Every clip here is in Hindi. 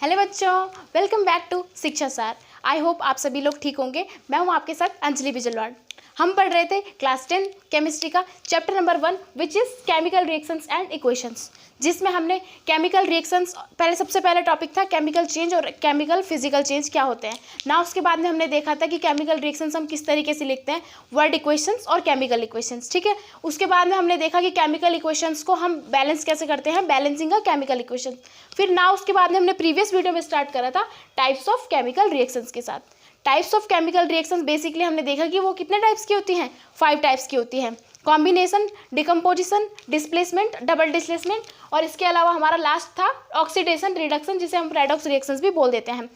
हेलो बच्चों, वेलकम बैक टू शिक्षा सार। आई होप आप सभी लोग ठीक होंगे। मैं हूं आपके साथ अंजलि बिजलवाड़। हम पढ़ रहे थे क्लास 10 केमिस्ट्री का chapter number 1 which is chemical reactions and equations, जिसमें हमने केमिकल रिएक्शंस सबसे पहले टॉपिक था केमिकल चेंज और केमिकल फिजिकल चेंज क्या होते हैं ना। उसके बाद में हमने देखा था कि केमिकल रिएक्शंस हम किस तरीके से लिखते हैं, वर्ड इक्वेशंस और केमिकल इक्वेशंस। ठीक है, उसके बाद में हमने देखा कि केमिकल इक्वेशंस को हम बैलेंस कैसे करते हैं, बैलेंसिंग का केमिकल इक्वेशन। फिर ना उसके बाद में हमने प्रीवियस वीडियो में स्टार्ट करा था टाइप्स ऑफ केमिकल रिएक्शंस के साथ। Types of chemical reactions basically हमने देखा कि वो कितने टाइप्स की होती हैं, 5 टाइप्स की होती हैं। Combination, decomposition, displacement, double displacement और इसके अलावा हमारा लास्ट था ऑक्सीडेशन रिडक्शन, जिसे हम रेडॉक्स रिएक्शंस भी बोल देते हैं।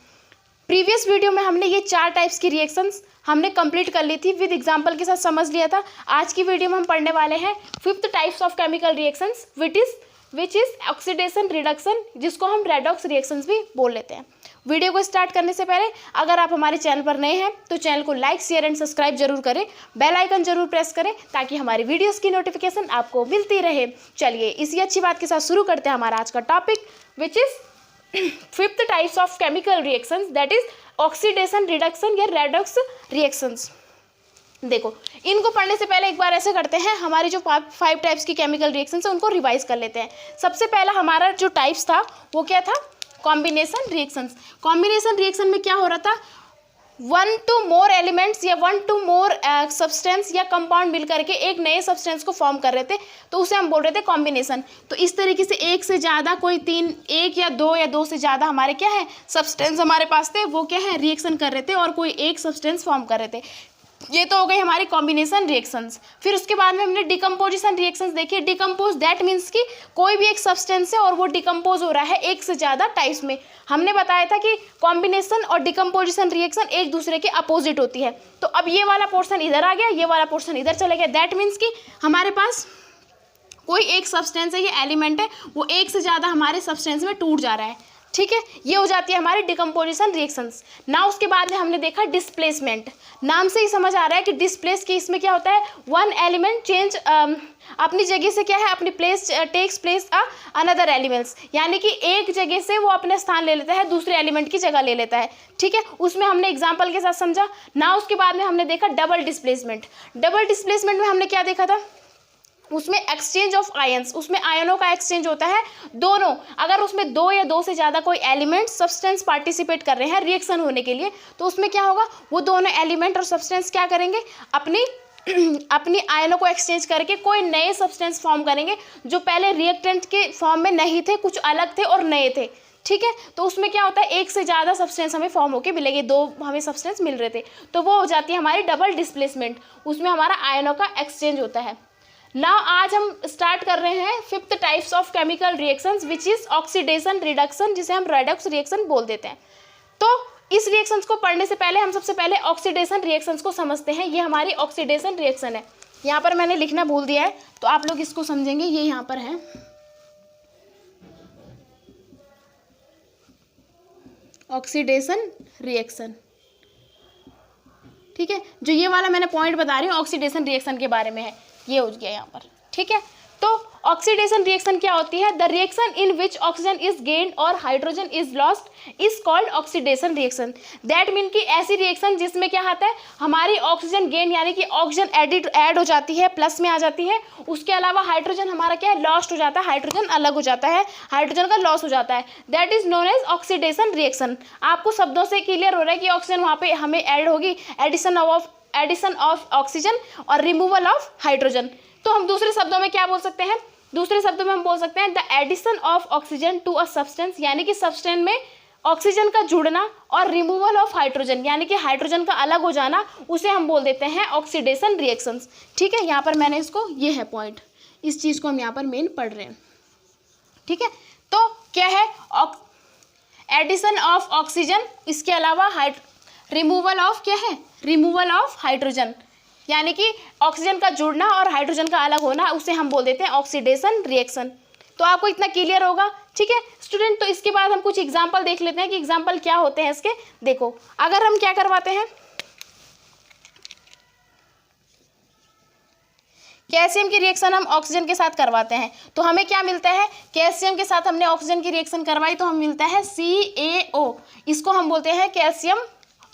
प्रीवियस वीडियो में हमने ये 4 टाइप्स की रिएक्शंस हमने कंप्लीट कर ली थी, विद एग्जांपल के साथ समझ लिया था। आज की वीडियो में हम पढ़ने वाले हैं 5th types of chemical reactions which is oxidation reduction, जिसको हम रेडॉक्स रिएक्शंस भी बोल लेते हैं। वीडियो को स्टार्ट करने से पहले अगर आप हमारे चैनल पर नए हैं तो चैनल को लाइक, शेयर एंड सब्सक्राइब जरूर करें, बेल आइकन जरूर प्रेस करें ताकि हमारी वीडियोस की नोटिफिकेशन आपको मिलती रहे। चलिए इसी अच्छी बात के साथ शुरू करते हैं हमारा आज का topic which is 5th types of chemical reactions, that is oxidation reduction या रेडॉक्स रिएक्शंस। देखो, इनको पढ़ने से पहले एक बार ऐसे करते हैं, हमारी जो 5 टाइप्स की केमिकल रिएक्शंस है उनको रिवाइज कर लेते हैं। सबसे पहला हमारा जो टाइप्स था वो क्या था, कॉम्बिनेशन रिएक्शंस। कॉम्बिनेशन रिएक्शन में क्या हो रहा था, 1 to more एलिमेंट्स या 1 to more सब्सटेंस या कंपाउंड मिल करके एक नए सब्सटेंस को फॉर्म कर रहे थे, तो उसे हम बोल रहे थे कॉम्बिनेशन। तो इस तरीके से एक से ज़्यादा कोई 3, 1 या 2 से ज़्यादा हमारे क्या है सब्सटेंस हमारे पास थे, वो क्या है रिएक्शन कर रहे थे और कोई एक सब्सटेंस फॉर्म कर रहे थे। ये तो हो गई हमारी कॉम्बिनेशन रिएक्शंस। फिर उसके बाद में हमने डिकम्पोजिशन रिएक्शंस देखी। डिकम्पोज दैट मीन्स कि कोई भी एक सब्सटेंस है और वो डिकम्पोज हो रहा है एक से ज़्यादा टाइप्स में। हमने बताया था कि कॉम्बिनेशन और डिकम्पोजिशन रिएक्शन एक दूसरे के अपोजिट होती है। तो अब ये वाला पोर्शन इधर आ गया, ये वाला पोर्शन इधर चला गया। दैट मीन्स कि हमारे पास कोई एक सब्सटेंस है, ये एलिमेंट है, वो एक से ज़्यादा हमारे सब्सटेंस में टूट जा रहा है। ठीक है, ये हो जाती है हमारी डिकम्पोजिशन रिएक्शंस ना। उसके बाद में हमने देखा डिस्प्लेसमेंट। नाम से ही समझ आ रहा है कि डिस्प्लेस की इसमें क्या होता है, 1 एलिमेंट चेंज अपनी जगह से क्या है अपनी place takes place another elements, यानी कि एक जगह से वो अपने स्थान ले लेता है, दूसरे एलिमेंट की जगह ले लेता है। ठीक है, उसमें हमने एग्जाम्पल के साथ समझा ना। उसके बाद में हमने देखा डबल डिस्प्लेसमेंट। डबल डिस्प्लेसमेंट में हमने क्या देखा था, उसमें एक्सचेंज ऑफ आयंस, उसमें आयनों का एक्सचेंज होता है दोनों। अगर उसमें 2 या 2 से ज़्यादा कोई एलिमेंट सब्सटेंस पार्टिसिपेट कर रहे हैं रिएक्शन होने के लिए, तो उसमें क्या होगा, वो दोनों एलिमेंट और सब्सटेंस क्या करेंगे, अपनी आयनों को एक्सचेंज करके कोई नए सब्सटेंस फॉर्म करेंगे जो पहले रिएक्टेंट के फॉर्म में नहीं थे, कुछ अलग थे और नए थे। ठीक है, तो उसमें क्या होता है, एक से ज़्यादा सब्सटेंस हमें फॉर्म होके मिलेंगे, 2 हमें सब्सटेंस मिल रहे थे, तो वो हो जाती है हमारी डबल डिस्प्लेसमेंट। उसमें हमारा आयनों का एक्सचेंज होता है। नाउ आज हम स्टार्ट कर रहे हैं 5th types of chemical reactions which is oxidation reduction, जिसे हम रेडॉक्स रिएक्शन बोल देते हैं। तो इस रिएक्शंस को पढ़ने से पहले हम सबसे पहले ऑक्सीडेशन रिएक्शंस को समझते हैं। ये हमारी ऑक्सीडेशन रिएक्शन है। यहाँ पर मैंने लिखना भूल दिया है तो आप लोग इसको समझेंगे, ये यहाँ पर है ऑक्सीडेशन रिएक्शन। ठीक है, जो ये वाला मैंने पॉइंट बता रही हूँ ऑक्सीडेशन रिएक्शन के बारे में है, ये हो गया यहाँ पर। ठीक है, तो ऑक्सीडेशन रिएक्शन क्या होती है, the reaction in which oxygen is gained और hydrogen is lost is called oxidation reaction. That mean कि ऐसी रिएक्शन जिसमें क्या आता है, हमारी ऑक्सीजन गेन यानी कि ऑक्सीजन ऐड हो जाती है, प्लस में आ जाती है। उसके अलावा हाइड्रोजन हमारा क्या है, लॉस्ट हो जाता है, हाइड्रोजन अलग हो जाता है, हाइड्रोजन का लॉस हो जाता है। That is known as oxidation reaction. आपको शब्दों से क्लियर हो रहा है कि ऑक्सीजन वहाँ पे हमें ऐड होगी, एडिशन ऑफ ऑक्सीजन और रिमूवल ऑफ हाइड्रोजन। तो हम दूसरे शब्दों में क्या बोल सकते हैं, दूसरे शब्दों में हम बोल सकते हैं the addition of oxygen to a substance, यानी कि सब्सटेंस में ऑक्सीजन का जुड़ना, और रिमूवल ऑफ हाइड्रोजन यानी कि हाइड्रोजन का अलग हो जाना, उसे हम बोल देते हैं ऑक्सीडेशन रिएक्शंस। ठीक है, यहाँ पर मैंने इसको, ये है पॉइंट, इस चीज़ को हम यहाँ पर मेन पढ़ रहे हैं। ठीक है, तो क्या है एडिशन ऑफ ऑक्सीजन, इसके अलावा रिमूवल ऑफ क्या है, रिमूवल ऑफ हाइड्रोजन, यानी कि ऑक्सीजन का जुड़ना और हाइड्रोजन का अलग होना, उसे हम बोल देते हैं ऑक्सीडेशन रिएक्शन। तो आपको इतना क्लियर होगा। ठीक है स्टूडेंट, तो इसके बाद हम कुछ एग्जांपल देख लेते हैं कि एग्जांपल क्या होते हैं इसके। देखो, अगर हम क्या करवाते हैं कैल्शियम की रिएक्शन हम ऑक्सीजन के साथ करवाते हैं तो हमें क्या मिलता है, कैल्शियम के साथ हमने ऑक्सीजन की रिएक्शन करवाई तो हमें मिलता है CaO। इसको हम बोलते हैं कैल्शियम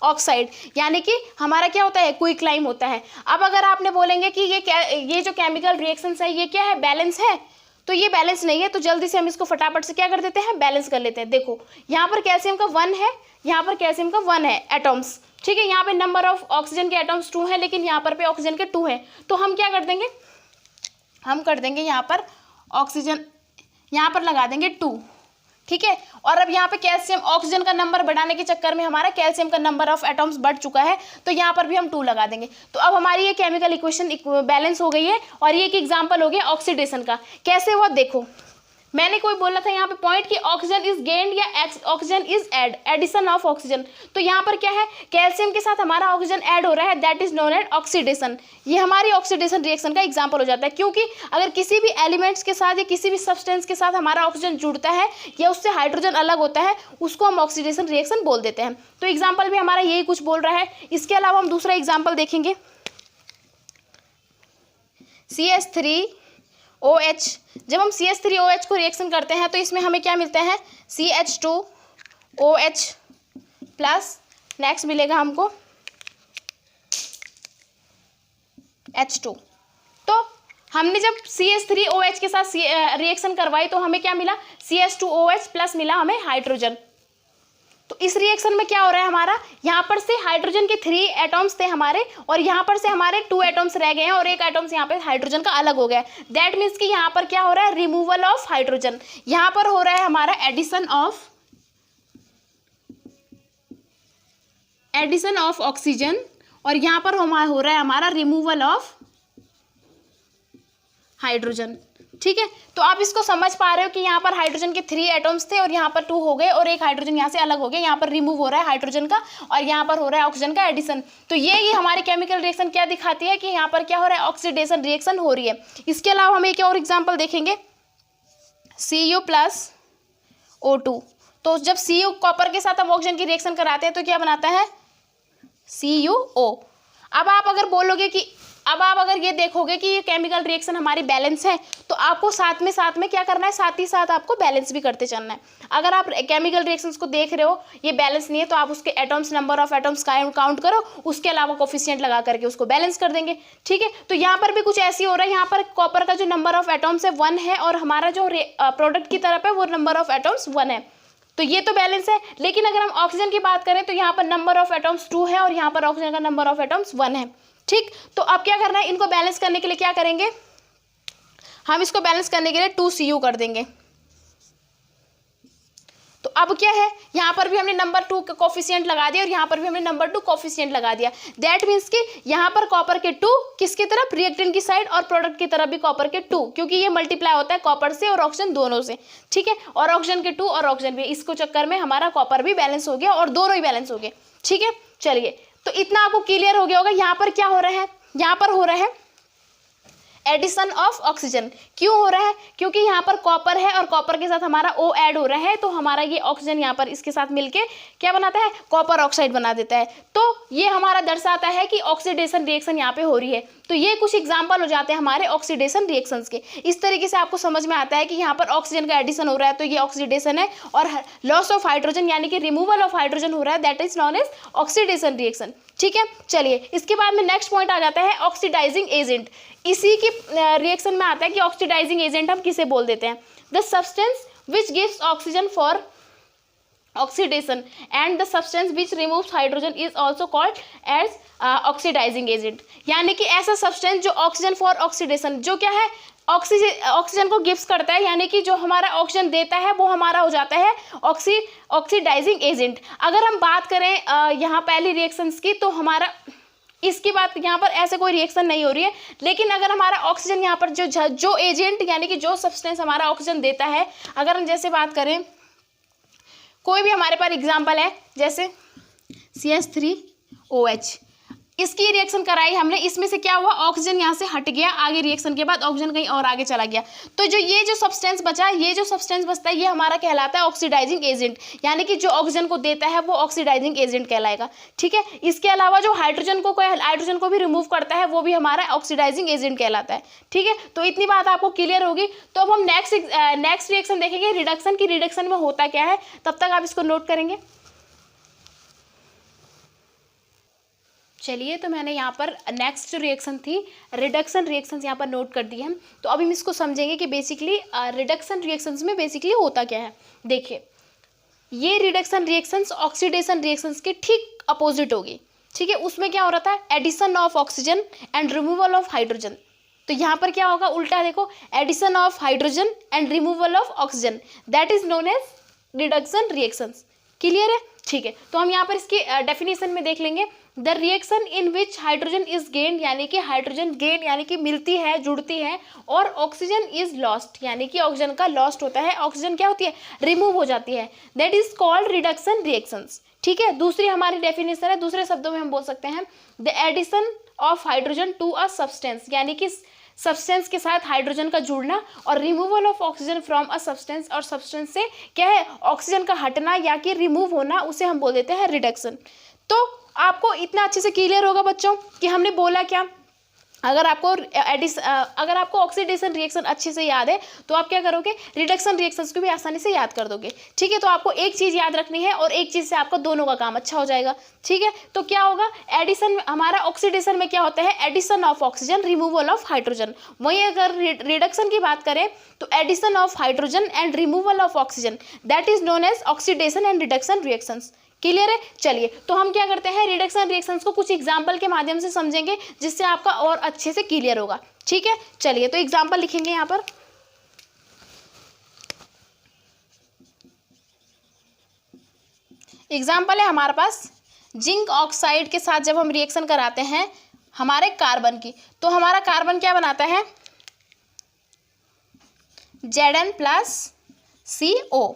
ऑक्साइड, यानी कि हमारा क्या होता है, क्विकलाइम होता है। अब अगर आपने बोलेंगे कि ये जो केमिकल रिएक्शंस है ये क्या है, बैलेंस है, तो ये बैलेंस नहीं है। तो जल्दी से हम इसको फटाफट से क्या कर देते हैं, बैलेंस कर लेते हैं। देखो यहाँ पर कैल्शियम का 1 है, यहाँ पर कैल्शियम का 1 है एटॉम्स, ठीक है। यहाँ पे नंबर ऑफ ऑक्सीजन के एटॉम्स 2 है, लेकिन यहाँ पर पे ऑक्सीजन के 2 हैं। तो हम क्या कर देंगे, हम कर देंगे यहाँ पर ऑक्सीजन, यहाँ पर लगा देंगे 2, ठीक है। और अब यहाँ पे कैल्शियम, ऑक्सीजन का नंबर बढ़ाने के चक्कर में हमारा कैल्शियम का नंबर ऑफ एटॉम्स बढ़ चुका है, तो यहाँ पर भी हम 2 लगा देंगे। तो अब हमारी ये केमिकल इक्वेशन बैलेंस हो गई है। और ये एक एग्जांपल हो गया ऑक्सीडेशन का। कैसे हुआ देखो, मैंने कोई बोला था यहाँ पे पॉइंट कि ऑक्सीजन इज गेन्ड या oxygen is addition of oxygen. तो यहाँ पर क्या है, कैल्शियम के साथ हमारा ऑक्सीजन ऐड हो रहा है, that is known as oxidation. ये हमारी ऑक्सीडेशन रिएक्शन का एग्जांपल हो जाता है, क्योंकि अगर किसी भी एलिमेंट्स के साथ या किसी भी सब्सटेंस के साथ हमारा ऑक्सीजन जुड़ता है या उससे हाइड्रोजन अलग होता है, उसको हम ऑक्सीडेशन रिएक्शन बोल देते हैं। तो एग्जाम्पल भी हमारा यही कुछ बोल रहा है। इसके अलावा हम दूसरा एग्जाम्पल देखेंगे, CH3OH। जब हम CH3OH को रिएक्शन करते हैं तो इसमें हमें क्या मिलता है, CH2OH प्लस नेक्स्ट मिलेगा हमको H2। तो हमने जब CH3OH के साथ रिएक्शन करवाई तो हमें क्या मिला, CH2OH प्लस मिला हमें हाइड्रोजन। तो इस रिएक्शन में क्या हो रहा है हमारा, यहाँ पर से हाइड्रोजन के 3 एटॉम्स थे हमारे, और यहाँ पर से हमारे 2 एटॉम्स रह गए हैं और एक एटॉम्स यहाँ पे हाइड्रोजन का अलग हो गया है। दैट मीन्स कि यहाँ पर क्या हो रहा है, रिमूवल ऑफ हाइड्रोजन। यहाँ पर हो रहा है हमारा एडिशन ऑफ ऑक्सीजन, और यहाँ पर हो रहा है हमारा रिमूवल ऑफ हाइड्रोजन, ठीक है। तो आप इसको समझ पा रहे हो कि यहाँ पर हाइड्रोजन के 3 एटॉम्स थे और यहाँ पर 2 हो गए और एक हाइड्रोजन यहाँ से अलग हो गया। यहाँ पर रिमूव हो रहा है हाइड्रोजन का और यहाँ पर हो रहा है ऑक्सीजन का एडिशन। तो ये हमारी केमिकल रिएक्शन क्या दिखाती है कि यहाँ पर क्या हो रहा है, ऑक्सीडेशन रिएक्शन हो रही है। इसके अलावा हम एक और एग्जाम्पल देखेंगे, Cu+O2। तो जब Cu कॉपर के साथ हम ऑक्सीजन की रिएक्शन कराते हैं तो क्या बनाता है, CuO। अब आप अगर ये देखोगे कि ये केमिकल रिएक्शन हमारी बैलेंस है, तो आपको साथ में क्या करना है, साथ ही साथ आपको बैलेंस भी करते चलना है। अगर आप केमिकल रिएक्शंस को देख रहे हो ये बैलेंस नहीं है, तो आप उसके atoms, number of atoms count करो, उसके अलावा कोफिशिएंट लगा करके उसको बैलेंस कर देंगे, ठीक है। तो यहाँ पर भी कुछ ऐसी हो रहा है, यहाँ पर कॉपर का जो नंबर ऑफ एटॉम्स है 1 है और हमारा जो प्रोडक्ट की तरफ है वो नंबर ऑफ एटॉम्स 1 है, तो ये तो बैलेंस है। लेकिन अगर हम ऑक्सीजन की बात करें तो यहाँ पर नंबर ऑफ एटॉम्स 2 है और यहाँ पर ऑक्सीजन का नंबर ऑफ एटॉम्स 1 है, ठीक। तो अब क्या करना है, इनको बैलेंस करने के लिए क्या करेंगे, हम इसको बैलेंस करने के लिए 2Cu कर देंगे। तो अब क्या है, यहाँ पर भी हमने नंबर 2 का कोफिशिएंट लगा दिया और यहाँ पर भी हमने नंबर 2 कोफिशिएंट लगा दिया। दैट मीन्स कि यहाँ पर कॉपर के 2 किसकी तरफ, रिएक्टेंट की साइड, और प्रोडक्ट की तरफ भी कॉपर के 2, क्योंकि ये मल्टीप्लाई होता है कॉपर से और ऑक्सीजन दोनों से, ठीक है। और ऑक्सीजन के 2 और ऑक्सीजन भी, इसको चक्कर में हमारा कॉपर भी बैलेंस हो गया और दोनों ही बैलेंस हो गए, ठीक है। चलिए, तो इतना आपको क्लियर हो गया होगा। यहाँ पर क्या हो रहा है, यहाँ पर हो रहा है एडिशन ऑफ ऑक्सीजन। क्यों हो रहा है, क्योंकि यहाँ पर कॉपर है और कॉपर के साथ हमारा O ऐड हो रहा है, तो हमारा ये ऑक्सीजन यहाँ पर इसके साथ मिलके क्या बनाता है, कॉपर ऑक्साइड बना देता है। तो ये हमारा दर्शाता है कि ऑक्सीडेशन रिएक्शन यहाँ पे हो रही है। तो ये कुछ एग्जाम्पल हो जाते हैं हमारे ऑक्सीडेशन रिएक्शंस के। इस तरीके से आपको समझ में आता है कि यहाँ पर ऑक्सीजन का एडिशन हो रहा है तो ये ऑक्सीडेशन है, और लॉस ऑफ हाइड्रोजन यानी कि रिमूवल ऑफ हाइड्रोजन हो रहा है, that is known as oxidation reaction, ठीक है। चलिए, इसके बाद में नेक्स्ट पॉइंट आ जाता है ऑक्सीडाइजिंग एजेंट। इसी की रिएक्शन में आता है कि ऑक्सीडाइजिंग एजेंट हम किसे बोल देते हैं, the substance which gives oxygen for oxidation and the substance which removes hydrogen is also called as oxidising agent. यानी कि ऐसा सब्सटेंस जो ऑक्सीजन फॉर ऑक्सीडेशन, जो क्या है, ऑक्सीजन को गिफ्ट करता है, यानी कि जो हमारा ऑक्सीजन देता है वो हमारा हो जाता है ऑक्सीडाइजिंग एजेंट। अगर हम बात करें यहाँ पहली रिएक्शंस की, तो हमारा इसकी बात यहाँ पर ऐसे कोई रिएक्शन नहीं हो रही है। लेकिन अगर हमारा ऑक्सीजन यहाँ पर जो एजेंट यानी कि जो सब्सटेंस हमारा ऑक्सीजन देता है, अगर हम जैसे बात करें, कोई भी हमारे पास एग्जाम्पल है जैसे CH3OH। इसकी रिएक्शन कराई हमने, इसमें से क्या हुआ, ऑक्सीजन यहाँ से हट गया, आगे रिएक्शन के बाद ऑक्सीजन कहीं और आगे चला गया। तो जो ये जो सब्सटेंस बचा, ये जो सब्सटेंस बचता है, ये हमारा कहलाता है ऑक्सीडाइजिंग एजेंट, यानी कि जो ऑक्सीजन को देता है वो ऑक्सीडाइजिंग एजेंट कहलाएगा। ठीक है, इसके अलावा जो हाइड्रोजन को भी रिमूव करता है वो भी हमारा ऑक्सीडाइजिंग एजेंट कहलाता है। ठीक है, तो इतनी बात आपको क्लियर होगी। तो अब हम नेक्स्ट रिएक्शन देखेंगे रिडक्शन की, रिडक्शन में होता क्या है, तब तक आप इसको नोट करेंगे। चलिए, तो मैंने यहाँ पर नेक्स्ट जो रिएक्शन थी रिडक्शन रिएक्शंस यहाँ पर नोट कर दी है। तो अब हम इसको समझेंगे कि बेसिकली रिडक्शन रिएक्शंस में बेसिकली होता क्या है। देखिए, ये रिडक्शन रिएक्शंस ऑक्सीडेशन रिएक्शंस के ठीक अपोजिट होगी। ठीक है, उसमें क्या हो रहा था, addition of oxygen and removal of hydrogen. तो यहाँ पर क्या होगा, उल्टा देखो, addition of hydrogen and removal of oxygen, that is known as reduction reactions. Clear है? ठीक है, तो हम यहाँ पर इसकी डेफिनेशन में देख लेंगे। The reaction in which hydrogen is gain, यानी कि हाइड्रोजन गेन यानी कि मिलती है, जुड़ती है, और ऑक्सीजन इज लॉस्ट, यानी कि ऑक्सीजन का लॉस्ट होता है, ऑक्सीजन क्या होती है, रिमूव हो जाती है, that is called reduction reactions. ठीक है, दूसरी हमारी डेफिनेशन है, दूसरे शब्दों में हम बोल सकते हैं the addition of hydrogen to a substance, यानी कि सब्सटेंस के साथ हाइड्रोजन का जुड़ना, और removal of oxygen from a substance, और सब्सटेंस से क्या है, ऑक्सीजन का हटना या कि रिमूव होना, उसे हम बोल देते हैं रिडक्शन। तो आपको इतना अच्छे से क्लियर होगा बच्चों कि हमने बोला क्या। अगर आपको ऑक्सीडेशन रिएक्शन अच्छे से याद है तो आप क्या करोगे, रिडक्शन रिएक्शंस को भी आसानी से याद कर दोगे। ठीक है, तो आपको एक चीज़ याद रखनी है और एक चीज़ से आपका दोनों का काम अच्छा हो जाएगा। ठीक है, तो क्या होगा, एडिशन हमारा ऑक्सीडेशन में क्या होता है, addition of oxygen, removal of hydrogen. वहीं अगर रिडक्शन की बात करें तो addition of hydrogen and removal of oxygen, that is known as oxidation and reduction reactions. Clear है? चलिए, तो हम क्या करते हैं, रिडक्शन रिएक्शंस को कुछ एग्जाम्पल के माध्यम से समझेंगे जिससे आपका और अच्छे से क्लियर होगा। ठीक है, चलिए, तो एग्जाम्पल लिखेंगे यहाँ पर। एग्जाम्पल है हमारे पास जिंक ऑक्साइड के साथ जब हम रिएक्शन कराते हैं हमारे कार्बन की, तो हमारा कार्बन क्या बनाता है, Zn+CO,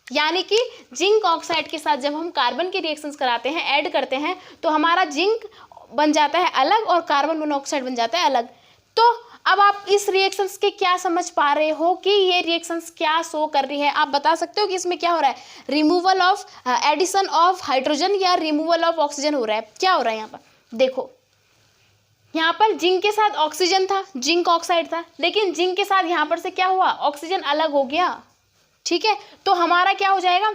यानी कि जिंक ऑक्साइड के साथ जब हम कार्बन के रिएक्शंस कराते हैं, ऐड करते हैं, तो हमारा जिंक बन जाता है अलग और कार्बन मोनोऑक्साइड बन जाता है अलग। तो अब आप इस रिएक्शंस के क्या समझ पा रहे हो कि ये रिएक्शंस क्या शो कर रही है, आप बता सकते हो कि इसमें क्या हो रहा है, removal of addition of hydrogen या रिमूवल ऑफ ऑक्सीजन हो रहा है, क्या हो रहा है यहाँ पर। देखो, यहाँ पर जिंक के साथ ऑक्सीजन था, जिंक ऑक्साइड था, लेकिन जिंक के साथ यहाँ पर से क्या हुआ, ऑक्सीजन अलग हो गया। ठीक है, तो हमारा क्या हो जाएगा,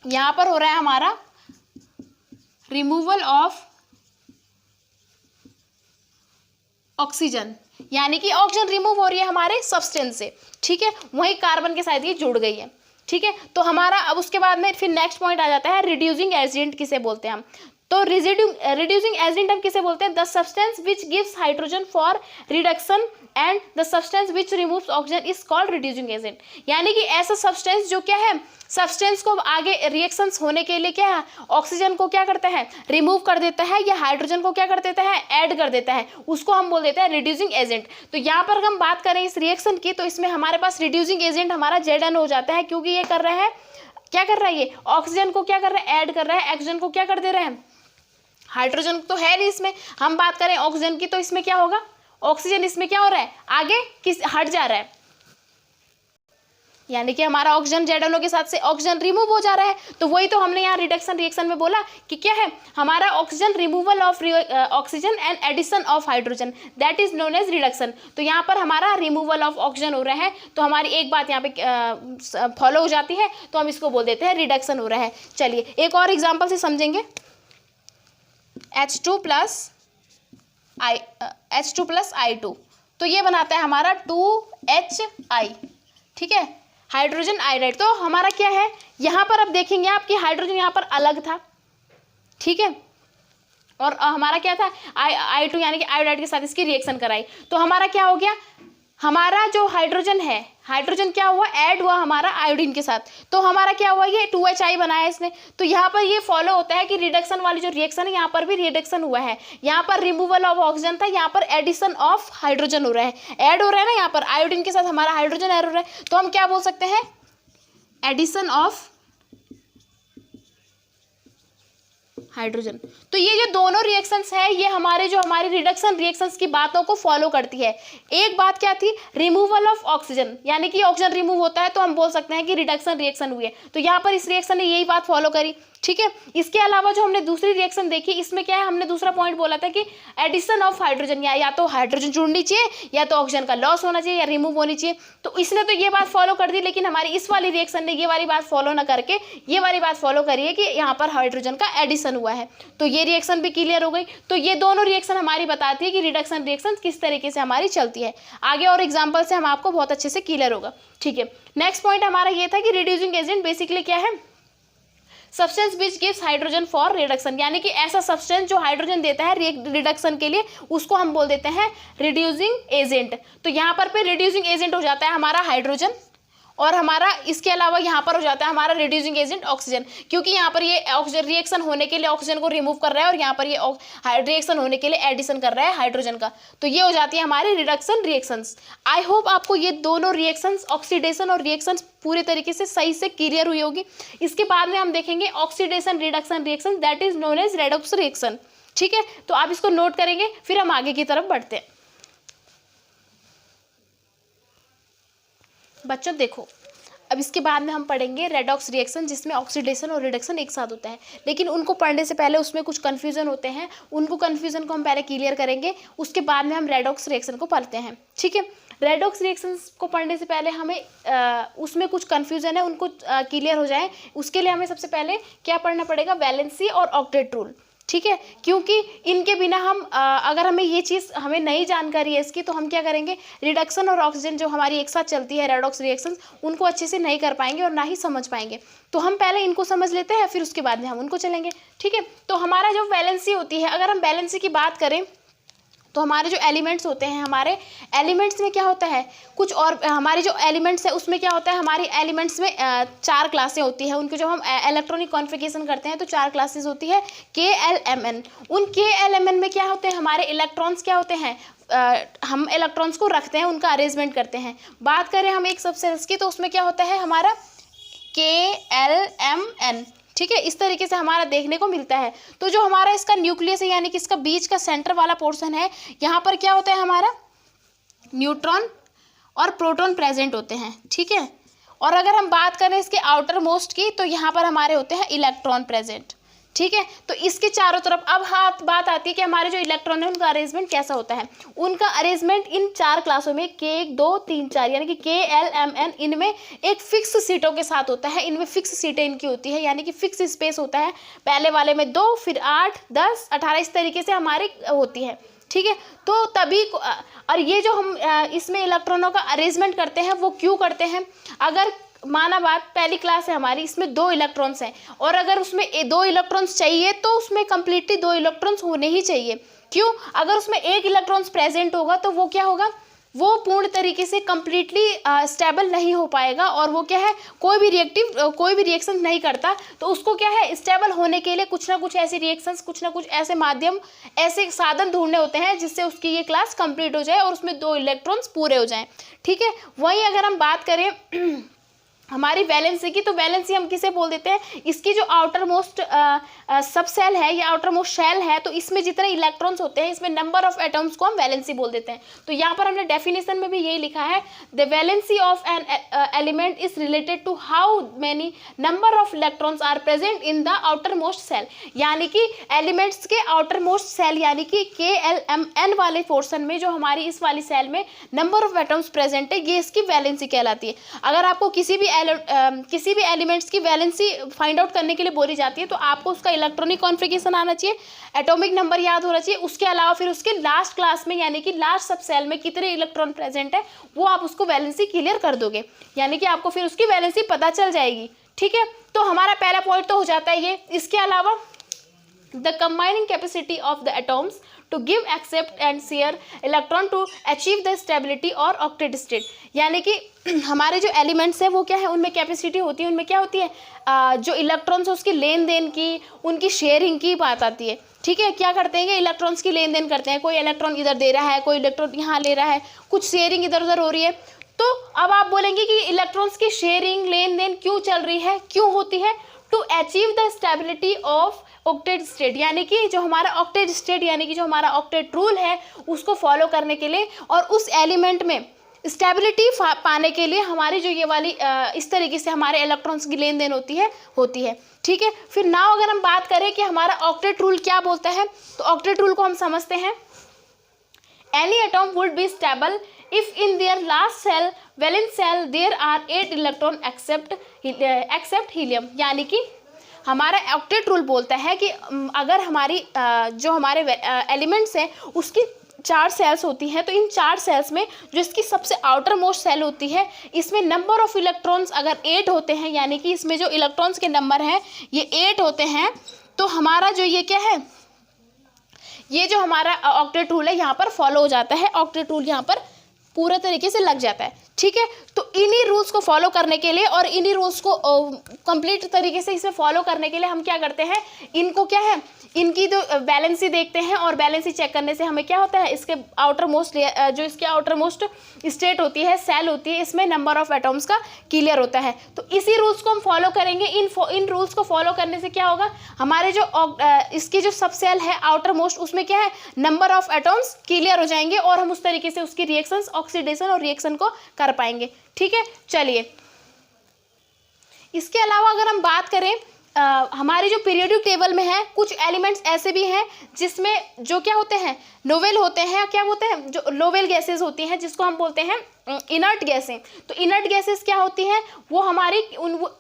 यहां पर हो रहा है हमारा रिमूवल ऑफ ऑक्सीजन, यानी कि ऑक्सीजन रिमूव हो रही है हमारे सब्सटेंस से। ठीक है, वही कार्बन के साथ ये जुड़ गई है। ठीक है, तो हमारा अब उसके बाद में फिर नेक्स्ट पॉइंट आ जाता है रिड्यूसिंग एजेंट किसे बोलते हैं हम। तो रिड्यूसिंग एजेंट हम किसे बोलते हैं, the substance which gives hydrogen for reduction and the substance which removes oxygen is called reducing agent. यानी कि ऐसा सब्सटेंस जो क्या है, सब्सटेंस को आगे रिएक्शंस होने के लिए क्या है, ऑक्सीजन को क्या करता है, रिमूव कर देता है, या हाइड्रोजन को क्या कर देता है, ऐड कर देता है, उसको हम बोल देते हैं रिड्यूसिंग एजेंट। तो यहाँ पर हम बात करें इस रिएक्शन की, तो इसमें हमारे पास रिड्यूसिंग एजेंट हमारा Zn हो जाता है, क्योंकि ये कर रहा है, क्या कर रहा है, ये ऑक्सीजन को क्या कर रहा है, ऐड कर रहा है, ऑक्सीजन को क्या कर दे रहा है, हाइड्रोजन तो है नहीं इसमें, हम बात करें ऑक्सीजन की, तो इसमें क्या होगा, ऑक्सीजन इसमें क्या हो रहा है, आगे किस हट जा रहा है, यानी कि हमारा ऑक्सीजन Zn के साथ से ऑक्सीजन रिमूव हो जा रहा है। तो वही तो हमने यहाँ रिडक्शन रिएक्शन में बोला कि क्या है, हमारा oxygen removal of oxygen and addition of hydrogen, that is known as reduction. तो यहाँ पर हमारा रिमूवल ऑफ ऑक्सीजन हो रहा है, तो हमारी एक बात यहाँ पे फॉलो हो जाती है, तो हम इसको बोल देते हैं रिडक्शन हो रहा है। चलिए, एक और एग्जाम्पल से समझेंगे, H2+I2, तो ये बनाता है हमारा 2HI। ठीक है, हाइड्रोजन आयोडाइड। तो हमारा क्या है, यहाँ पर अब देखेंगे आप कि हाइड्रोजन यहाँ पर अलग था। ठीक है, और हमारा क्या था, I2 यानी कि आयोडाइड के साथ इसकी रिएक्शन कराई, तो हमारा क्या हो गया, हमारा जो हाइड्रोजन है, हाइड्रोजन क्या हुआ, ऐड हुआ हमारा आयोडीन के साथ, तो हमारा क्या हुआ, ये 2HI बनाया इसने। तो यहाँ पर ये फॉलो होता है कि रिडक्शन वाली जो रिएक्शन है यहाँ पर भी रिडक्शन हुआ है, यहाँ पर रिमूवल ऑफ ऑक्सीजन था, यहाँ पर एडिशन ऑफ हाइड्रोजन हो रहा है, ऐड हो रहा है ना, यहाँ पर आयोडीन के साथ हमारा हाइड्रोजन ऐड हो रहा है, तो हम क्या बोल सकते हैं, एडिशन ऑफ हाइड्रोजन। तो ये जो दोनों रिएक्शंस है ये हमारी रिडक्शन रिएक्शंस की बातों को फॉलो करती है। एक बात क्या थी, रिमूवल ऑफ ऑक्सीजन, यानी कि ऑक्सीजन रिमूव होता है तो हम बोल सकते हैं कि रिडक्शन रिएक्शन हुई है। तो यहाँ पर इस रिएक्शन ने यही बात फॉलो करी, ठीक है। इसके अलावा जो हमने दूसरी रिएक्शन देखी, इसमें क्या है, हमने दूसरा पॉइंट बोला था कि एडिशन ऑफ हाइड्रोजन, या तो हाइड्रोजन जुड़नी चाहिए या तो ऑक्सीजन का लॉस होना चाहिए या रिमूव होनी चाहिए। तो इसने तो ये बात फॉलो कर दी, लेकिन हमारी इस वाली रिएक्शन ने ये वाली बात फॉलो ना करके ये वाली बात फॉलो करी है कि यहाँ पर हाइड्रोजन का एडिशन हुआ है। तो ये रिएक्शन भी क्लियर हो गई। तो ये दोनों रिएक्शन हमारी बताती है कि रिडक्शन रिएक्शन किस तरीके से हमारी चलती है। आगे और एग्जाम्पल से हम आपको बहुत अच्छे से क्लियर होगा, ठीक है। नेक्स्ट पॉइंट हमारा ये था कि रिड्यूसिंग एजेंट बेसिकली क्या है, substance which gives hydrogen for reduction, यानी कि ऐसा सब्सटेंस जो हाइड्रोजन देता है रिडक्शन के लिए, उसको हम बोल देते हैं रिड्यूसिंग एजेंट। तो यहाँ पर रिड्यूसिंग एजेंट हो जाता है हमारा हाइड्रोजन, और हमारा इसके अलावा यहाँ पर हो जाता है हमारा रिड्यूसिंग एजेंट ऑक्सीजन, क्योंकि यहाँ पर ये ऑक्सीजन रिएक्शन होने के लिए ऑक्सीजन को रिमूव कर रहा है और यहाँ पर ये रिएक्शन होने के लिए एडिशन कर रहा है हाइड्रोजन का। तो ये हो जाती है हमारी रिडक्शन रिएक्शंस। आई होप आपको ये दोनों रिएक्शंस, ऑक्सीडेशन और रिएक्शंस पूरे तरीके से सही से क्लियर हुई होगी। इसके बाद में हम देखेंगे oxidation reduction reaction, that is known as redox reaction, ठीक है। तो आप इसको नोट करेंगे, फिर हम आगे की तरफ बढ़ते हैं। बच्चों देखो, अब इसके बाद में हम पढ़ेंगे रेडॉक्स रिएक्शन, जिसमें ऑक्सीडेशन और रिडक्शन एक साथ होता है। लेकिन उनको पढ़ने से पहले उसमें कुछ कन्फ्यूजन होते हैं, उनको कन्फ्यूजन को हम पहले क्लियर करेंगे, उसके बाद में हम रेडॉक्स रिएक्शन को पढ़ते हैं, ठीक है। रेडॉक्स रिएक्शंस को पढ़ने से पहले हमें उसमें कुछ कन्फ्यूजन है उनको क्लियर हो जाए, उसके लिए हमें सबसे पहले क्या पढ़ना पड़ेगा, वैलेंसी और ऑक्टेट रूल, ठीक है। क्योंकि इनके बिना हम अगर हमें ये चीज़ हमें नई जानकारी है इसकी, तो हम क्या करेंगे, रिडक्शन और ऑक्सीजन जो हमारी एक साथ चलती है रेडॉक्स रिएक्शंस, उनको अच्छे से नहीं कर पाएंगे और ना ही समझ पाएंगे। तो हम पहले इनको समझ लेते हैं, फिर उसके बाद में हम उनको चलेंगे, ठीक है। तो हमारा जो वैलेंसी होती है, अगर हम वैलेंसी की बात करें तो हमारे जो एलिमेंट्स होते हैं, हमारे एलिमेंट्स में क्या होता है, कुछ और हमारे जो एलिमेंट्स है उसमें क्या होता है, हमारी एलिमेंट्स में 4 क्लासें होती है। उनके जो हम इलेक्ट्रॉनिक कॉन्फ़िगरेशन करते हैं तो 4 क्लासेस होती है, KLMN। उन KLMN में क्या होते हैं, हमारे इलेक्ट्रॉन्स क्या होते हैं, हम इलेक्ट्रॉन्स को रखते हैं, उनका अरेंजमेंट करते हैं। बात करें हम एक सबसेल्स की, तो उसमें क्या होता है हमारा KLMN, ठीक है। इस तरीके से हमारा देखने को मिलता है। तो जो हमारा इसका न्यूक्लियस है, यानी कि इसका बीच का सेंटर वाला पोर्शन है, यहाँ पर क्या होता है, हमारा न्यूट्रॉन और प्रोटॉन प्रेजेंट होते हैं, ठीक है। और अगर हम बात करें इसके आउटर मोस्ट की, तो यहाँ पर हमारे होते हैं इलेक्ट्रॉन प्रेजेंट, ठीक है। तो इसके चारों तरफ अब बात आती है कि हमारे जो इलेक्ट्रॉन है उनका अरेंजमेंट कैसा होता है। उनका अरेंजमेंट इन 4 क्लासों में K1 2 3 4 यानी कि KLMN, इनमें एक फिक्स सीटों के साथ होता है। इनमें फिक्स सीटें इनकी होती है, यानी कि फिक्स स्पेस होता है। पहले वाले में 2, फिर 8 10 18 इस तरीके से हमारी होती है, ठीक है। तो तभी और ये जो हम इसमें इलेक्ट्रॉनों का अरेंजमेंट करते हैं वो क्यों करते हैं, अगर माना बात पहली क्लास है हमारी, इसमें 2 इलेक्ट्रॉन्स हैं और अगर उसमें 2 इलेक्ट्रॉन्स चाहिए तो उसमें कंप्लीटली 2 इलेक्ट्रॉन्स होने ही चाहिए। क्यों, अगर उसमें 1 इलेक्ट्रॉन्स प्रेजेंट होगा तो वो क्या होगा, वो पूर्ण तरीके से कंप्लीटली स्टेबल नहीं हो पाएगा और वो क्या है, कोई भी रिएक्शन नहीं करता। तो उसको क्या है, स्टेबल होने के लिए कुछ ना कुछ ऐसी रिएक्शंस, कुछ ना कुछ ऐसे माध्यम, ऐसे साधन ढूंढने होते हैं जिससे उसकी ये क्लास कंप्लीट हो जाए और उसमें 2 इलेक्ट्रॉन्स पूरे हो जाएं, ठीक है। वहीं अगर हम बात करें हमारी वैलेंसी की, तो वैलेंसी हम किसे बोल देते हैं, इसकी जो आउटर मोस्ट सब सेल है या आउटर मोस्ट शेल है, तो इसमें जितने इलेक्ट्रॉन्स होते हैं, इसमें नंबर ऑफ एटम्स को हम वैलेंसी बोल देते हैं। तो यहाँ पर हमने डेफिनेशन में भी यही लिखा है, the valency of an element is related to how many number of electrons are present in the outer most shell, यानी कि एलिमेंट्स के आउटर मोस्ट सेल यानी कि KLMN वाले पोर्शन में जो हमारी इस वाली सेल में नंबर ऑफ एटम्स प्रेजेंट है, ये इसकी वैलेंसी कहलाती है। अगर आपको किसी भी एलिमेंट्स की वैलेंसी फाइंड आउट करने के लिए बोली जाती है, तो आपको उसका इलेक्ट्रॉनिक कॉन्फ़िगरेशन आना चाहिए, एटॉमिक नंबर याद होना चाहिए, उसके अलावा फिर उसके लास्ट क्लास में यानी कि लास्ट सब सेल में कितने इलेक्ट्रॉन प्रेजेंट है वो आप उसको वैलेंसी क्लियर कर दोगे, यानी कि आपको फिर उसकी वैलेंसी पता चल जाएगी, ठीक है। तो हमारा पहला पॉइंट तो हो जाता है ये। इसके अलावा the combining capacity of the atoms to give accept and share electron to achieve the stability और octet state, यानी कि हमारे जो एलिमेंट्स हैं वो क्या है, उनमें कैपेसिटी होती है, उनमें क्या होती है, जो इलेक्ट्रॉन्स है उसकी लेन देन की, उनकी शेयरिंग की बात आती है, ठीक है। क्या करते हैं, इलेक्ट्रॉन्स की लेन देन करते हैं, कोई इलेक्ट्रॉन इधर दे रहा है, कोई इलेक्ट्रॉन यहाँ ले रहा है, कुछ शेयरिंग इधर उधर हो रही है। तो अब आप बोलेंगे कि इलेक्ट्रॉन्स की शेयरिंग लेन देन क्यों चल रही है, क्यों होती है, to achieve the stability of octet state, यानी कि जो हमारा ऑक्टेट स्टेट यानी कि जो हमारा ऑक्टेट रूल है उसको फॉलो करने के लिए और उस एलिमेंट में स्टेबिलिटी पाने के लिए हमारी जो ये वाली इस तरीके से हमारे इलेक्ट्रॉन्स की लेन देन होती है। ठीक है, फिर नाउ अगर हम बात करें कि हमारा ऑक्टेट रूल क्या बोलता है, तो ऑक्टेट रूल को हम समझते हैं, any atom would be stable if in their last shell valence shell there are 8 electron except helium, यानी कि हमारा ऑक्टेट रूल बोलता है कि अगर हमारी जो हमारे एलिमेंट्स हैं उसकी 4 सेल्स होती हैं, तो इन 4 सेल्स में जो इसकी सबसे आउटर मोस्ट सेल होती है इसमें नंबर ऑफ इलेक्ट्रॉन्स अगर 8 होते हैं, यानी कि इसमें जो इलेक्ट्रॉन्स के नंबर हैं ये 8 होते हैं, तो हमारा जो ये क्या है, ये जो हमारा ऑक्टेट रूल है यहाँ पर फॉलो हो जाता है, ऑक्टेट रूल यहाँ पर पूरे तरीके से लग जाता है। ठीक है, तो इन्हीं रूल्स को फॉलो करने के लिए और इन्हीं रूल्स को कंप्लीट तरीके से इसे फॉलो करने के लिए हम क्या करते हैं, इनको क्या है, इनकी जो बैलेंसी देखते हैं और बैलेंसी चेक करने से हमें क्या होता है, इसके आउटर मोस्ट जो इसके आउटर मोस्ट स्टेट होती है, सेल होती है, इसमें नंबर ऑफ एटॉम्स का क्लियर होता है। तो इसी रूल्स को हम फॉलो करेंगे। इन रूल्स को फॉलो करने से क्या होगा, हमारे जो इसकी जो सब सेल है आउटर मोस्ट उसमें क्या है, नंबर ऑफ एटॉम्स क्लियर हो जाएंगे और हम उस तरीके से उसकी रिएक्शंस, ऑक्सीडेशन और रिएक्शन को कर पाएंगे। ठीक है, चलिए इसके अलावा अगर हम बात करें हमारे जो पीरियोडिक टेबल में है कुछ एलिमेंट्स ऐसे भी हैं जिसमें जो क्या होते हैं, नोवेल होते हैं, क्या होते हैं, जो लोवेल गैसेस होती हैं जिसको हम बोलते हैं इनर्ट गैसें। तो इनर्ट गैसेस क्या होती हैं, वो हमारी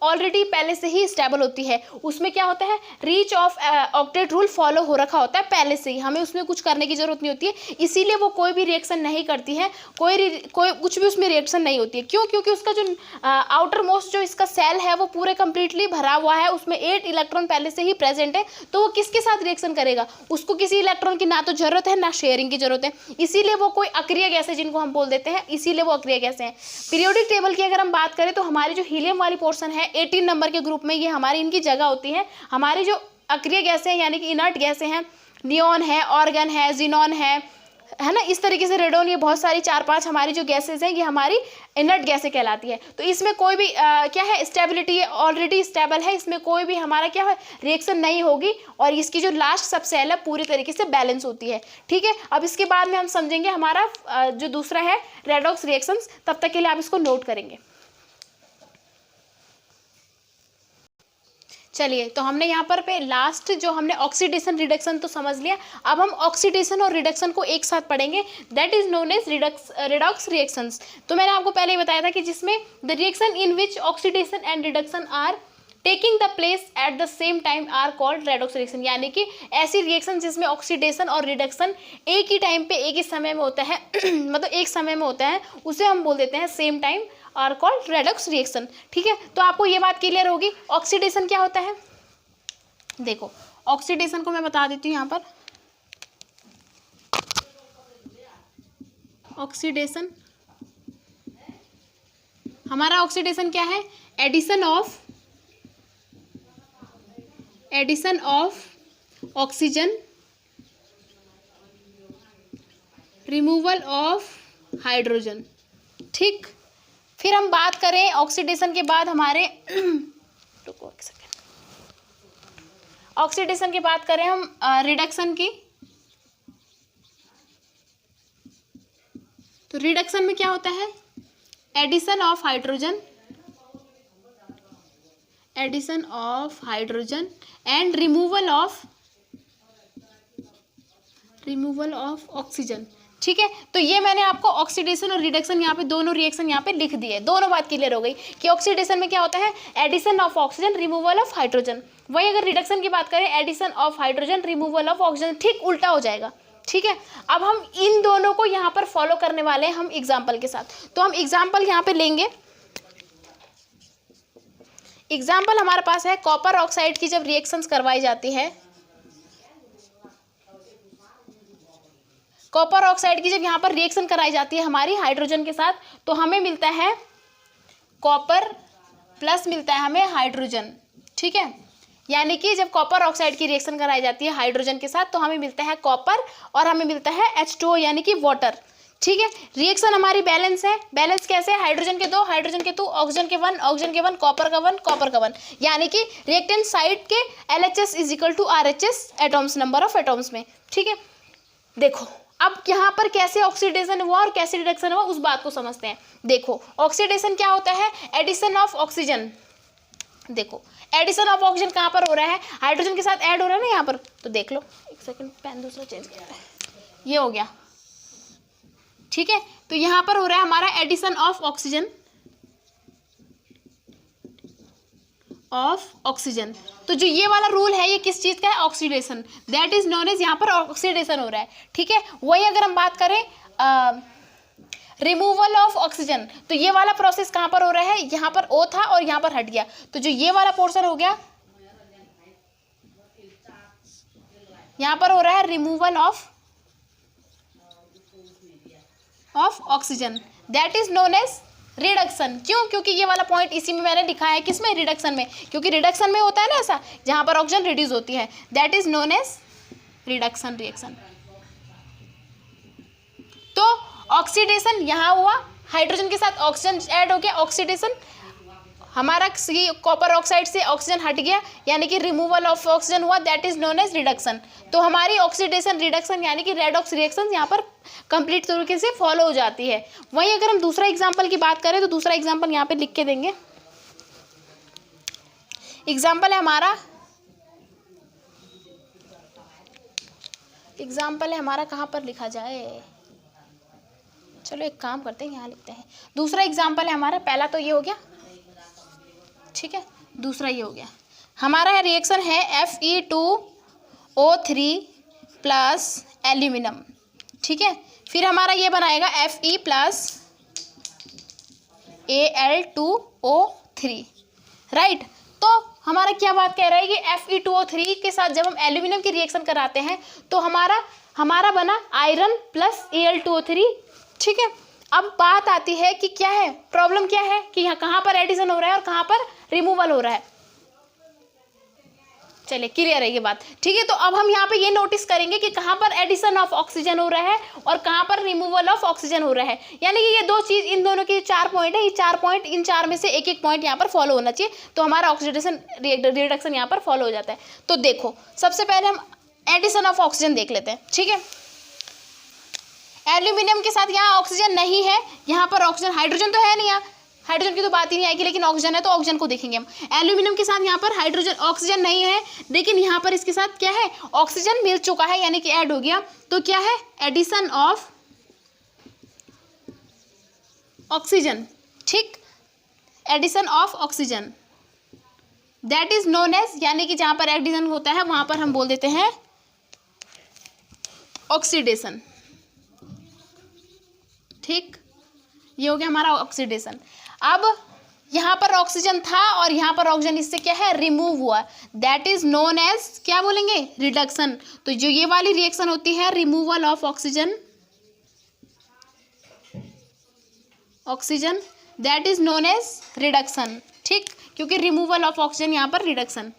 ऑलरेडी पहले से ही स्टेबल होती है, उसमें क्या होता है, reach of octet rule follow हो रखा होता है पहले से ही, हमें उसमें कुछ करने की जरूरत नहीं होती है, इसीलिए वो कोई भी रिएक्शन नहीं करती है, कोई कुछ भी उसमें रिएक्शन नहीं होती है। क्यों? क्योंकि उसका जो आउटर मोस्ट जो इसका सेल है वो पूरे कंप्लीटली भरा हुआ है, उसमें 8 इलेक्ट्रॉन पहले से ही प्रेजेंट है, तो वो किसके साथ रिएक्शन करेगा, उसको किसी इलेक्ट्रॉन की ना तो जरूरत है ना शेयरिंग की जरूरत है, इसीलिए वो कोई अक्रिय गैस है जिनको हम बोल देते हैं, इसीलिए वो अक्रिय गैस हैं। पीरियोडिक टेबल की अगर हम बात करें तो हमारी जो हीलियम वाली पोर्शन है 18 नंबर के ग्रुप में, ये हमारी इनकी जगह होती है। हमारी जो अक्रिय गैसें यानी कि इनर्ट गैसें हैं, नियॉन है, ऑर्गन है, जिनॉन है ना, इस तरीके से रेडोन, ये बहुत सारी 4-5 हमारी जो गैसेज हैं ये हमारी इनर्ट गैसें कहलाती है। तो इसमें कोई भी क्या है, स्टेबिलिटी ऑलरेडी स्टेबल है, इसमें कोई भी हमारा क्या है, रिएक्शन नहीं होगी और इसकी जो लास्ट सब सेल है पूरी तरीके से बैलेंस होती है। ठीक है, अब इसके बाद में हम समझेंगे हमारा जो दूसरा है रेडॉक्स रिएक्शंस, तब तक के लिए आप इसको नोट करेंगे। चलिए, तो हमने यहाँ पर लास्ट जो हमने ऑक्सीडेशन रिडक्शन तो समझ लिया, अब हम ऑक्सीडेशन और रिडक्शन को एक साथ पढ़ेंगे, that is known as redox reactions. तो मैंने आपको पहले ही बताया था कि जिसमें the reaction in which oxidation and reduction are taking the place at the same time are called redox reaction, यानी कि ऐसी रिएक्शन जिसमें ऑक्सीडेशन और रिडक्शन एक ही टाइम पे एक ही समय में होता है मतलब एक समय में होता है, उसे हम बोल देते हैं same time are called redox reaction. ठीक है, तो आपको ये बात क्लियर होगी। ऑक्सीडेशन क्या होता है, देखो ऑक्सीडेशन को मैं बता देती हूँ यहाँ पर। ऑक्सीडेशन, हमारा ऑक्सीडेशन क्या है, addition of oxygen, removal of hydrogen. ठीक, फिर हम बात करें ऑक्सीडेशन के बाद हमारे रुको एक सेकेंड, ऑक्सीडेशन की बात करें हम रिडक्शन की, तो रिडक्शन में क्या होता है, addition of hydrogen and removal of oxygen. ठीक है, तो ये मैंने आपको ऑक्सीडेशन और रिडक्शन यहाँ पे दोनों रिएक्शन यहाँ पे लिख दिए, दोनों बात क्लियर हो गई कि ऑक्सीडेशन में क्या होता है, addition of oxygen, removal of hydrogen. वही अगर रिडक्शन की बात करें, addition of hydrogen, removal of oxygen, ठीक उल्टा हो जाएगा। ठीक है, अब हम इन दोनों को यहाँ पर फॉलो करने वाले हैं हम एग्जाम्पल के साथ। तो हम एग्जाम्पल यहाँ पे लेंगे, एग्जाम्पल हमारे पास है कॉपर ऑक्साइड की जब रिएक्शंस करवाई जाती है, कॉपर ऑक्साइड की जब यहाँ पर रिएक्शन कराई जाती है हमारी हाइड्रोजन के साथ, तो हमें मिलता है कॉपर प्लस मिलता है हमें हाइड्रोजन। ठीक है, यानी कि जब कॉपर ऑक्साइड की रिएक्शन कराई जाती है हाइड्रोजन के साथ तो हमें मिलता है कॉपर और हमें मिलता है H2O यानी कि वाटर। ठीक है। रिएक्शन हमारी बैलेंस है। बैलेंस कैसे है? हाइड्रोजन के 2, हाइड्रोजन के 2, ऑक्सीजन के 1, ऑक्सीजन के 1, कॉपर का 1, कॉपर का 1, यानी कि रिएक्टेंट साइड के LHS is equal to RHS atoms, number of atoms में। ठीक है, देखो अब यहाँ पर कैसे ऑक्सीडेशन हुआ और कैसे रिडक्शन हुआ उस बात को समझते हैं। देखो ऑक्सीडेशन क्या होता है? Addition of oxygen. देखो एडिशन ऑफ ऑक्सीजन कहाँ पर हो रहा है? हाइड्रोजन के साथ ऐड हो रहा है ना यहाँ पर, तो देख लो, एक सेकंड, पेन दूसरा चेंज किया है, ये हो गया। ठीक है, तो यहाँ पर हो रहा है हमारा addition of oxygen, of oxygen. तो जो ये वाला रूल है ये किस चीज़ का है? Oxidation, that is known as, यहाँ पर ऑक्सीडेशन हो रहा है। ठीक है, वही अगर हम बात करें रिमूवल ऑफ ऑक्सीजन, तो ये वाला प्रोसेस कहाँ पर हो रहा है? यहाँ पर O था और यहाँ पर हट गया, तो जो ये वाला पोर्शन हो गया, यहाँ पर हो रहा है removal of oxygen, that is known as reduction. क्यों? क्योंकि ये वाला पॉइंट इसी में मैंने लिखा है, किसमें? रिडक्शन में, क्योंकि रिडक्शन में होता है ना ऐसा, जहाँ पर ऑक्सीजन रिड्यूस होती है, that is known as reduction reaction. तो ऑक्सीडेशन यहाँ हुआ, हाइड्रोजन के साथ ऑक्सीजन ऐड हो गया, ऑक्सीडेशन, हमारा कॉपर ऑक्साइड से ऑक्सीजन हट गया, यानी कि रिमूवल ऑफ ऑक्सीजन हुआ, that is known as reduction. तो हमारी ऑक्सीडेशन रिडक्शन यानी कि रेडॉक्स रिएक्शन यहाँ पर कंप्लीट तरीके से फॉलो हो जाती है। वहीं अगर हम दूसरा एग्जांपल की बात करें तो दूसरा एग्जांपल यहाँ पे लिख के देंगे। एग्जांपल है हमारा, कहाँ पर लिखा जाए, चलो एक काम करते हैं, यहाँ लिखते हैं। दूसरा एग्जांपल है हमारा, पहला तो ये हो गया, ठीक है, दूसरा ये हो गया हमारा है, रिएक्शन है Fe2O3 प्लस एल्यूमिनियम। ठीक है, फिर हमारा ये बनाएगा Fe प्लस Al2O3, राइट। तो हमारा क्या बात कह रहा है कि Fe2O3 के साथ जब हम एल्यूमिनियम की रिएक्शन कराते हैं तो हमारा बना आयरन प्लस Al2O3। ठीक है, अब बात आती है कि क्या है प्रॉब्लम, क्या है कि यहाँ कहाँ पर एडिशन हो रहा है और कहाँ पर रिमूवल हो रहा है। चलिए क्लियर है ये बात। ठीक है, तो अब हम यहाँ पे ये नोटिस करेंगे कि कहाँ पर एडिशन ऑफ ऑक्सीजन हो रहा है और कहाँ पर रिमूवल ऑफ ऑक्सीजन हो रहा है, यानी कि ये दो चीज, इन दोनों की 4 पॉइंट है, ये 4 पॉइंट, इन 4 में से एक एक पॉइंट यहाँ पर फॉलो होना चाहिए, तो हमारा ऑक्सीडेशन रिडक्शन यहाँ पर फॉलो हो जाता है। तो देखो सबसे पहले हम एडिशन ऑफ ऑक्सीजन देख लेते हैं। ठीक है, एल्यूमिनियम के साथ यहाँ ऑक्सीजन नहीं है, यहाँ पर ऑक्सीजन, हाइड्रोजन तो है नहीं, यहाँ हाइड्रोजन की तो बात ही नहीं आएगी, लेकिन ऑक्सीजन है तो ऑक्सीजन को देखेंगे हम। एल्यूमिनियम के साथ यहाँ पर हाइड्रोजन ऑक्सीजन नहीं है, लेकिन यहाँ पर इसके साथ क्या है, ऑक्सीजन मिल चुका है, यानी कि ऐड हो गया। तो क्या है, एडिशन ऑफ ऑक्सीजन। ठीक, addition of oxygen, that is known as, यानी कि जहाँ पर एडिशन होता है वहाँ पर हम बोल देते हैं ऑक्सीडेशन। ठीक, ये हो गया हमारा ऑक्सीडेशन। अब यहाँ पर ऑक्सीजन था और यहाँ पर ऑक्सीजन इससे क्या है, रिमूव हुआ, दैट इज नोन एज, क्या बोलेंगे, रिडक्शन। तो जो ये वाली रिएक्शन होती है removal of oxygen, that is known as reduction. ठीक, क्योंकि रिमूवल ऑफ ऑक्सीजन यहाँ पर रिडक्शन।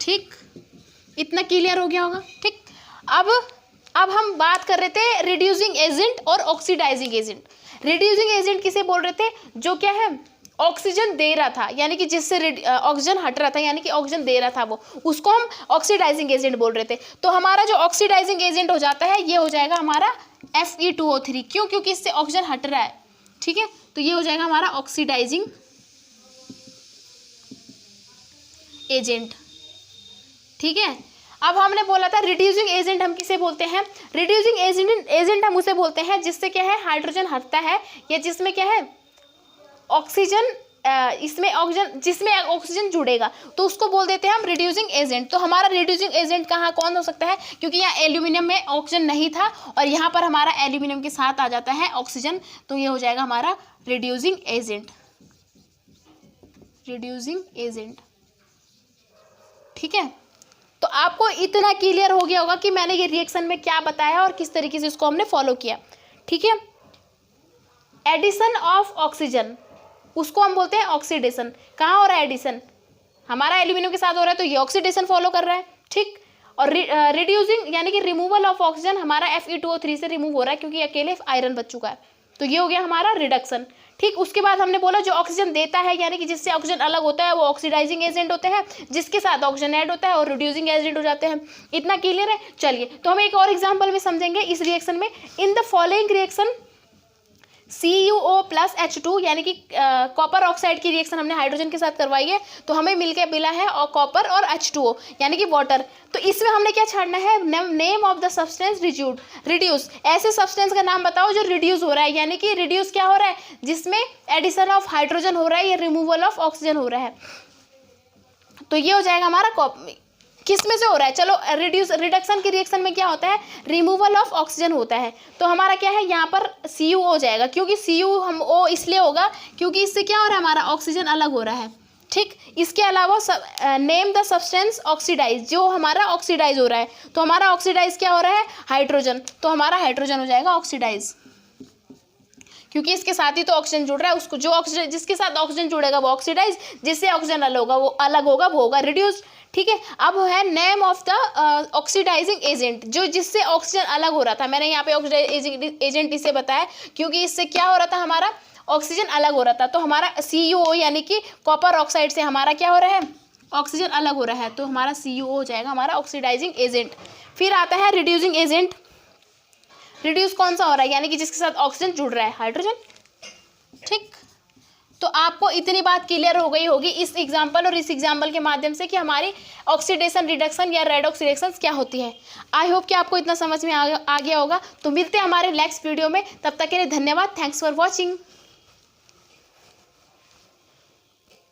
ठीक, इतना क्लियर हो गया होगा। ठीक, अब हम बात कर रहे थे रिड्यूसिंग एजेंट और ऑक्सीडाइजिंग एजेंट। रिड्यूसिंग एजेंट किसे बोल रहे थे, जो क्या है ऑक्सीजन दे रहा था, यानी कि जिससे ऑक्सीजन हट रहा था, यानी कि ऑक्सीजन दे रहा था वो, उसको हम ऑक्सीडाइजिंग एजेंट बोल रहे थे। तो हमारा जो ऑक्सीडाइजिंग एजेंट हो जाता है ये हो जाएगा हमारा Fe2O3। क्यों? क्योंकि इससे ऑक्सीजन हट रहा है। ठीक है, तो ये हो जाएगा हमारा ऑक्सीडाइजिंग एजेंट। ठीक है, अब हमने बोला था रिड्यूसिंग एजेंट हम किसे बोलते हैं, रिड्यूसिंग एजेंट हम उसे बोलते हैं जिससे क्या है हाइड्रोजन हटता है, या जिसमें क्या है ऑक्सीजन, इसमें ऑक्सीजन, जिसमें ऑक्सीजन जुड़ेगा, तो उसको बोल देते हैं हम रिड्यूसिंग एजेंट। तो हमारा रिड्यूसिंग एजेंट कहाँ कौन हो सकता है, क्योंकि यहाँ एल्यूमिनियम में ऑक्सीजन नहीं था और यहाँ पर हमारा एल्यूमिनियम के साथ आ जाता है ऑक्सीजन, तो ये हो जाएगा हमारा रिड्यूसिंग एजेंट। ठीक है, तो आपको इतना क्लियर हो गया होगा कि मैंने ये रिएक्शन में क्या बताया और किस तरीके से इसको हमने फॉलो किया। ठीक है, एडिशन ऑफ ऑक्सीजन उसको हम बोलते हैं ऑक्सीडेशन। कहाँ हो रहा है एडिशन, हमारा एल्यूमिनियम के साथ हो रहा है, तो ये ऑक्सीडेशन फॉलो कर रहा है। ठीक, और रिड्यूसिंग यानी कि रिमूवल ऑफ ऑक्सीजन हमारा Fe2O3 से रिमूव हो रहा है क्योंकि अकेले आयरन बच चुका है, तो ये हो गया हमारा रिडक्शन। ठीक, उसके बाद हमने बोला जो ऑक्सीजन देता है यानी कि जिससे ऑक्सीजन अलग होता है वो ऑक्सीडाइजिंग एजेंट होते हैं, जिसके साथ ऑक्सीजन ऐड होता है और रिड्यूसिंग एजेंट हो जाते हैं। इतना क्लियर है? चलिए तो हम एक और एग्जांपल में समझेंगे इस रिएक्शन में। In the following reaction CuO plus H2 यानी कि कॉपर ऑक्साइड की रिएक्शन हमने हाइड्रोजन के साथ करवाई है, तो हमें मिलकर मिला है और कॉपर और H2O यानी कि वाटर। तो इसमें हमने क्या छाड़ना है? Name of the substance reduce. ऐसे सब्सटेंस का नाम बताओ जो रिड्यूस हो रहा है, यानी कि रिड्यूस क्या हो रहा है? जिसमें एडिशन ऑफ हाइड्रोजन हो रहा है या रिमूवल ऑफ ऑक्सीजन हो रहा है। तो ये हो जाएगा हमारा किस में से हो रहा है? चलो रिडक्शन की रिएक्शन में क्या होता है? रिमूवल ऑफ ऑक्सीजन होता है। तो हमारा क्या है यहाँ पर Cu हो जाएगा, क्योंकि Cu हम O इसलिए होगा क्योंकि इससे क्या हो रहा है? हमारा ऑक्सीजन अलग हो रहा है। ठीक, इसके अलावा नेम द सब्सटेंस ऑक्सीडाइज, जो हमारा ऑक्सीडाइज हो रहा है, तो हमारा ऑक्सीडाइज क्या हो रहा है? हाइड्रोजन, तो हमारा हाइड्रोजन हो जाएगा ऑक्सीडाइज, क्योंकि इसके साथ ही तो ऑक्सीजन जुड़ रहा है। उसको जो ऑक्सीजन जिसके साथ ऑक्सीजन जुड़ेगा वो ऑक्सीडाइज, जिससे ऑक्सीजन अलग होगा वो होगा रिड्यूस। ठीक है, अब है name of the oxidising agent, जो जिससे ऑक्सीजन अलग हो रहा था। मैंने यहाँ पे ऑक्सीडाइजिंग एजेंट इसे बताया क्योंकि इससे क्या हो रहा था? हमारा ऑक्सीजन अलग हो रहा था। तो हमारा CuO यानी कि कॉपर ऑक्साइड से हमारा क्या हो रहा है? ऑक्सीजन अलग हो रहा है, तो हमारा CuO हो जाएगा हमारा ऑक्सीडाइजिंग एजेंट। फिर आता है रिड्यूसिंग एजेंट। रिड्यूस कौन सा हो रहा है? यानी कि जिसके साथ ऑक्सीजन जुड़ रहा है, हाइड्रोजन। ठीक, तो आपको इतनी बात क्लियर हो गई होगी इस एग्जाम्पल और इस एग्जाम्पल के माध्यम से कि हमारी ऑक्सीडेशन रिडक्शन या रेडॉक्स रिएक्शंस क्या होती है। आई होप कि आपको इतना समझ में आ गया होगा। तो मिलते हैं हमारे नेक्स्ट वीडियो में, तब तक के लिए धन्यवाद। Thanks for watching.